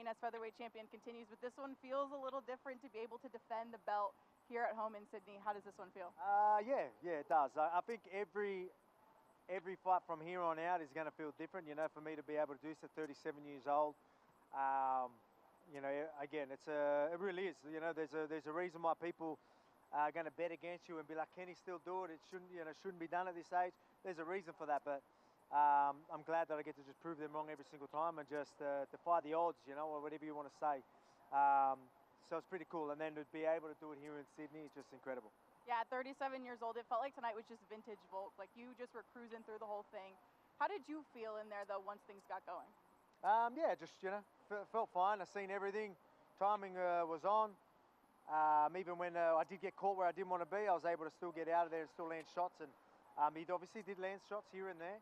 as featherweight champion continues, but this one feels a little different to be able to defend the belt here at home in Sydney. How does this one feel? Yeah, it does. I think every fight from here on out is going to feel different. You know, for me to be able to do so, 37 years old. You know, again, it really is. You know, there's a reason why people are going to bet against you and be like, can he still do it? It shouldn't be done at this age. There's a reason for that, but I'm glad that I get to just prove them wrong every single time and just defy the odds, you know, or whatever you want to say. So it's pretty cool, and then to be able to do it here in Sydney is just incredible. Yeah, at 37 years old, it felt like tonight was just vintage Volk. Like, you just were cruising through the whole thing. How did you feel in there, though, once things got going? Yeah, just, you know, felt fine. I seen everything. Timing was on. Even when I did get caught where I didn't want to be, I was able to still get out of there and still land shots. And he obviously did land shots here and there.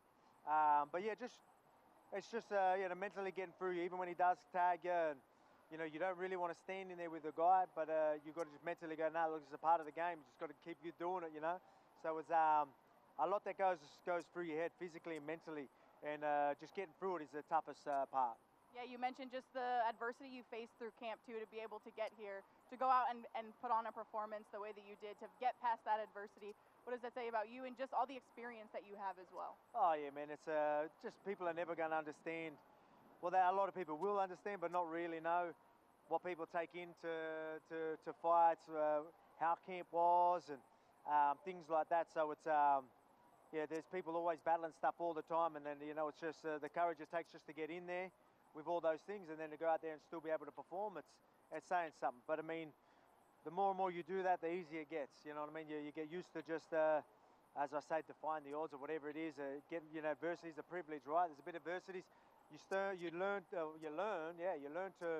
But yeah, it's just you know, mentally getting through you. Even when he does tag you, and you know, you don't really want to stand in there with the guy, but you've got to just mentally go, no, look, it's a part of the game. You just got to keep you doing it, you know. So it's a lot that goes through your head physically and mentally, and just getting through it is the toughest part. Yeah, you mentioned just the adversity you faced through camp too, to be able to get here, to go out and put on a performance the way that you did, to get past that adversity. What does that say about you and just all the experience that you have as well? Oh yeah, man, it's just people are never going to understand. Well, a lot of people will understand, but not really know what people take into fights, how camp was, and things like that. So it's yeah, there's people always battling stuff all the time, and then you know, it's just the courage it takes just to get in there with all those things, and then to go out there and still be able to perform. It's saying something. But I mean, the more and more you do that, the easier it gets. You know what I mean? You get used to just, as I say, defying the odds or whatever it is. Getting, you know, adversity is a privilege, right? There's a bit of adversities. You learn to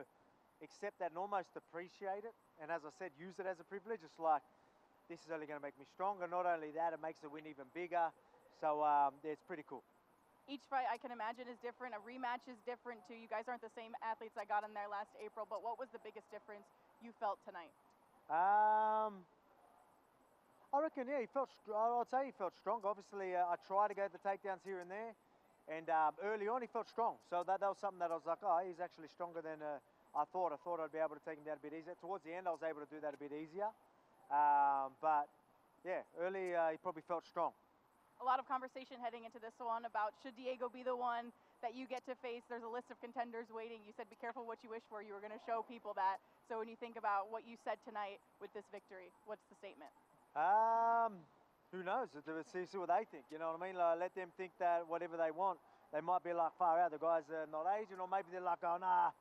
accept that and almost appreciate it. And as I said, use it as a privilege. It's like, this is only going to make me stronger. Not only that, it makes the win even bigger. So yeah, it's pretty cool. Each fight, I can imagine, is different. A rematch is different too. You guys aren't the same athletes I got in there last April, but what was the biggest difference you felt tonight? I reckon, yeah, I'd say he felt strong. Obviously, I tried to go the takedowns here and there, and early on he felt strong. So that was something that I was like, oh, he's actually stronger than I thought. I thought I'd be able to take him down a bit easier. Towards the end, I was able to do that a bit easier. But yeah, early he probably felt strong. A lot of conversation heading into this one about should Diego be the one that you get to face. There's a list of contenders waiting. You said be careful what you wish for. You were going to show people that. So when you think about what you said tonight with this victory, what's the statement? Who knows? See what they think. You know what I mean? Like, let them think that whatever they want. They might be like, far out, the guys are not Asian, or maybe they're like, oh, nah,